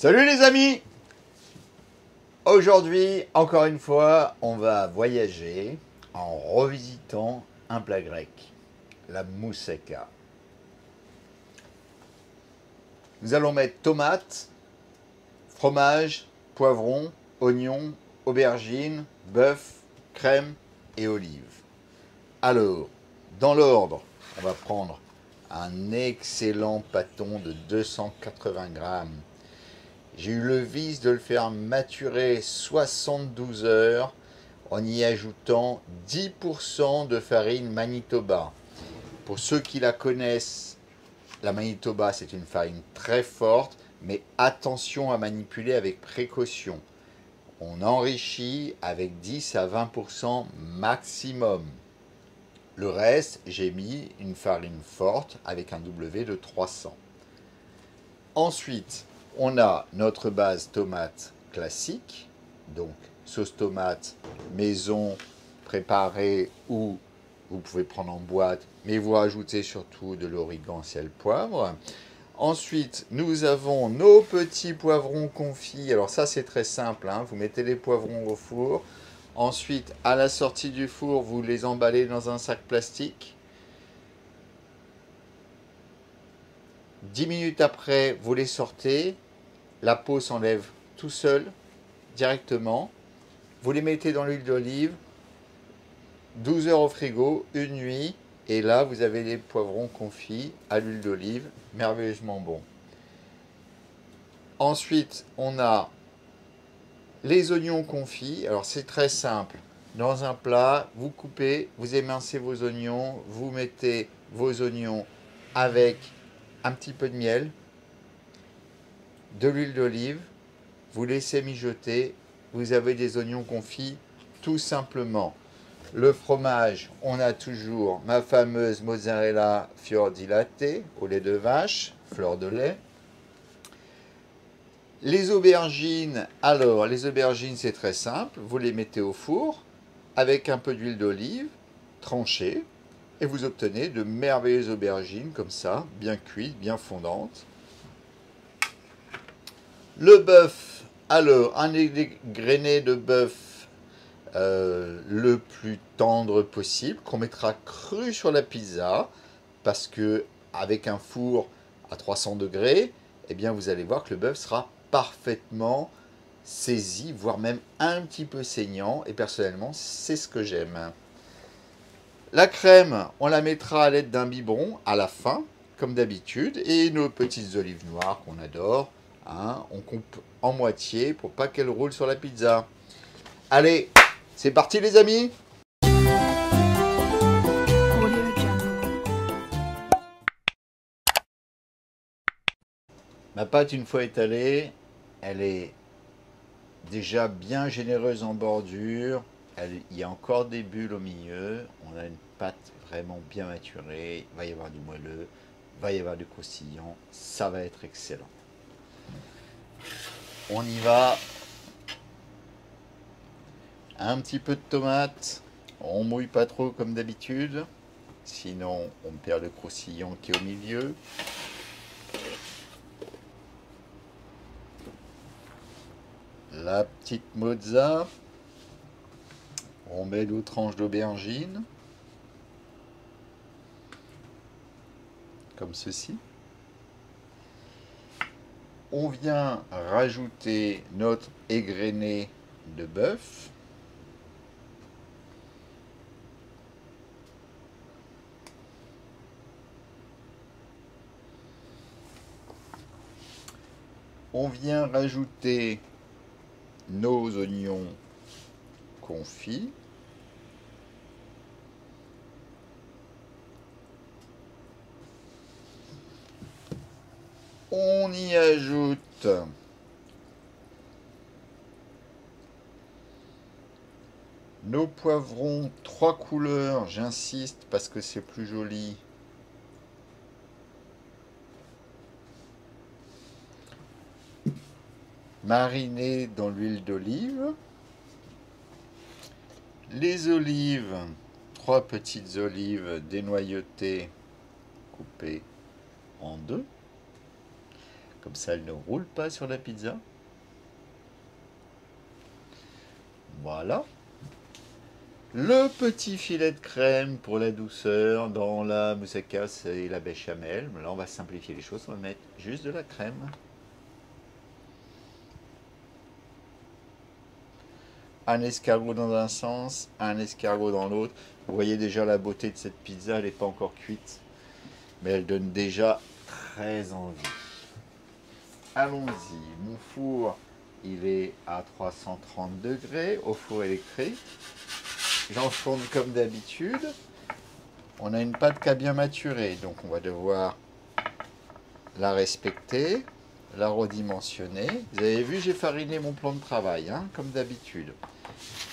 Salut les amis! Aujourd'hui, encore une fois, on va voyager en revisitant un plat grec, la moussaka. Nous allons mettre tomates, fromage, poivron, oignons, aubergines, bœuf, crème et olives. Alors, dans l'ordre, on va prendre un excellent pâton de 280 grammes. J'ai eu le vice de le faire maturer 72 heures en y ajoutant 10% de farine Manitoba. Pour ceux qui la connaissent, la Manitoba c'est une farine très forte, mais attention à manipuler avec précaution. On enrichit avec 10 à 20% maximum. Le reste, j'ai mis une farine forte avec un W de 300. Ensuite, on a notre base tomate classique, donc sauce tomate maison préparée ou vous pouvez prendre en boîte, mais vous rajoutez surtout de l'origan, sel, poivre. Ensuite, nous avons nos petits poivrons confits. Alors ça, c'est très simple, hein. Vous mettez les poivrons au four. Ensuite, à la sortie du four, vous les emballez dans un sac plastique. 10 minutes après, vous les sortez. La peau s'enlève tout seul, directement. Vous les mettez dans l'huile d'olive. 12 heures au frigo, une nuit. Et là, vous avez les poivrons confits à l'huile d'olive, merveilleusement bon. Ensuite, on a les oignons confits. Alors, c'est très simple. Dans un plat, vous coupez, vous émincez vos oignons, vous mettez vos oignons avec un petit peu de miel, de l'huile d'olive, vous laissez mijoter, vous avez des oignons confits tout simplement. Le fromage, on a toujours ma fameuse mozzarella fior di latte au lait de vache, fleur de lait. Les aubergines, alors les aubergines c'est très simple, vous les mettez au four avec un peu d'huile d'olive tranchée et vous obtenez de merveilleuses aubergines comme ça, bien cuites, bien fondantes. Le bœuf, alors un égrené de bœuf le plus tendre possible, qu'on mettra cru sur la pizza, parce que avec un four à 300 degrés, eh bien vous allez voir que le bœuf sera parfaitement saisi, voire même un petit peu saignant, et personnellement c'est ce que j'aime. La crème, on la mettra à l'aide d'un biberon à la fin, comme d'habitude, et nos petites olives noires qu'on adore, hein, on coupe en moitié pour pas qu'elles roulent sur la pizza. Allez, c'est parti les amis! Ma pâte, une fois étalée, elle est déjà bien généreuse en bordure. Il y a encore des bulles au milieu. On a une pâte vraiment bien maturée. Il va y avoir du moelleux, il va y avoir du croustillant. Ça va être excellent. On y va. Un petit peu de tomate. On mouille pas trop comme d'habitude. Sinon, on perd le croustillant qui est au milieu. La petite mozza. On met nos tranches d'aubergine. Comme ceci. On vient rajouter notre égrené de bœuf. On vient rajouter nos oignons confits. On y ajoute nos poivrons 3 couleurs, j'insiste parce que c'est plus joli. Marinés dans l'huile d'olive. Les olives, 3 petites olives dénoyautées, coupées en deux. Comme ça, elle ne roule pas sur la pizza. Voilà. Le petit filet de crème pour la douceur dans la moussaka et la béchamel. Là, on va simplifier les choses. On va mettre juste de la crème. Un escargot dans un sens, un escargot dans l'autre. Vous voyez déjà la beauté de cette pizza. Elle n'est pas encore cuite, mais elle donne déjà très envie. Allons-y. Mon four, il est à 330 degrés au four électrique. J'enfourne comme d'habitude. On a une pâte qui a bien maturé, donc on va devoir la respecter, la redimensionner. Vous avez vu, j'ai fariné mon plan de travail, hein, comme d'habitude.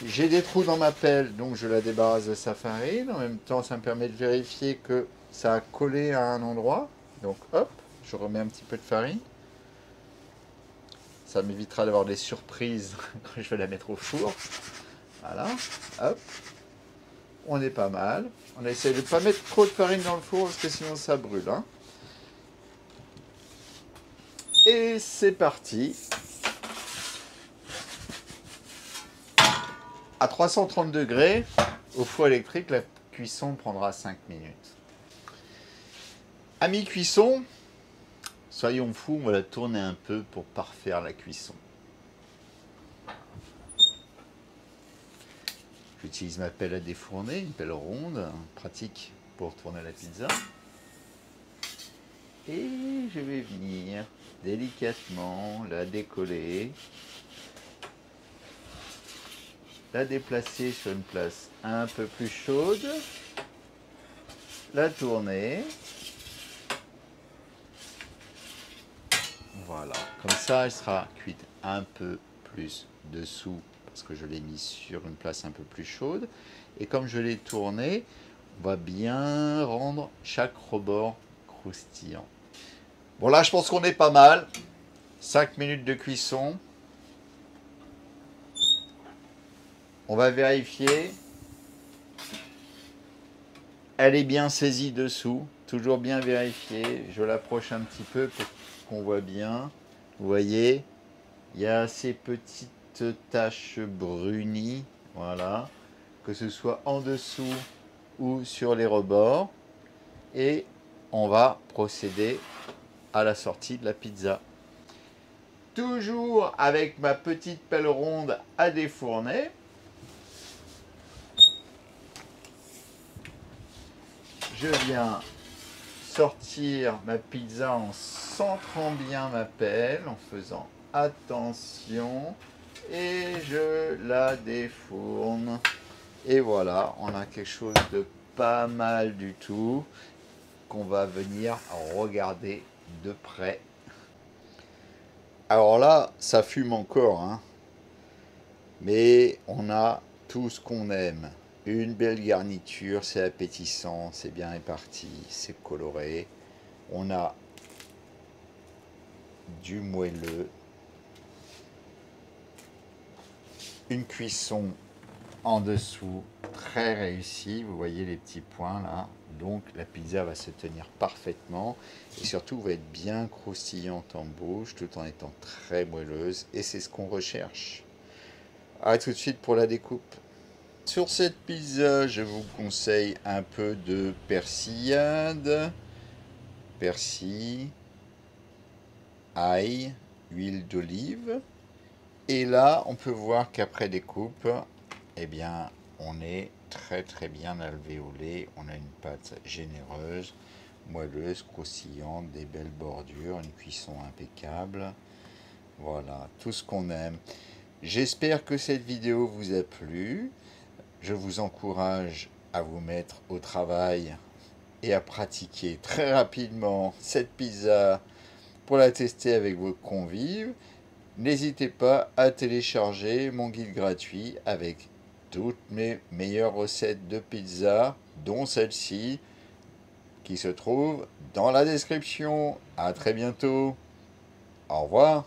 J'ai des trous dans ma pelle, donc je la débarrasse de sa farine. En même temps, ça me permet de vérifier que ça a collé à un endroit. Donc hop, je remets un petit peu de farine. Ça m'évitera d'avoir des surprises quand je vais la mettre au four. Voilà, hop. On est pas mal. On essaie de ne pas mettre trop de farine dans le four parce que sinon ça brûle. Hein. Et c'est parti. À 330 degrés, au four électrique, la cuisson prendra 5 minutes. À mi-cuisson, soyons fous, on va la tourner un peu pour parfaire la cuisson. J'utilise ma pelle à défourner, une pelle ronde, pratique pour tourner la pizza. Et je vais venir délicatement la décoller, la déplacer sur une place un peu plus chaude, la tourner. Voilà, comme ça elle sera cuite un peu plus dessous parce que je l'ai mis sur une place un peu plus chaude. Et comme je l'ai tourné, on va bien rendre chaque rebord croustillant. Bon là je pense qu'on est pas mal. 5 minutes de cuisson. On va vérifier. Elle est bien saisie dessous. Toujours bien vérifier. Je l'approche un petit peu pour qu'on voit bien. Vous voyez, il y a ces petites taches brunies. Voilà. Que ce soit en dessous ou sur les rebords. Et on va procéder à la sortie de la pizza. Toujours avec ma petite pelle ronde à défourner. Je viens sortir ma pizza en centrant bien ma pelle, en faisant attention. Et je la défourne. Et voilà, on a quelque chose de pas mal du tout qu'on va venir regarder de près. Alors là, ça fume encore, hein. Mais on a tout ce qu'on aime. Une belle garniture, c'est appétissant, c'est bien réparti, c'est coloré. On a du moelleux. Une cuisson en dessous, très réussie. Vous voyez les petits points là. Donc la pizza va se tenir parfaitement. Et surtout va être bien croustillante en bouche, tout en étant très moelleuse. Et c'est ce qu'on recherche. A tout de suite pour la découpe. Sur cette pizza, je vous conseille un peu de persillade, persil, ail, huile d'olive. Et là, on peut voir qu'après découpe, eh bien, on est très bien alvéolé. On a une pâte généreuse, moelleuse, croustillante, des belles bordures, une cuisson impeccable. Voilà, tout ce qu'on aime. J'espère que cette vidéo vous a plu. Je vous encourage à vous mettre au travail et à pratiquer très rapidement cette pizza pour la tester avec vos convives. N'hésitez pas à télécharger mon guide gratuit avec toutes mes meilleures recettes de pizza, dont celle-ci, qui se trouve dans la description. À très bientôt. Au revoir.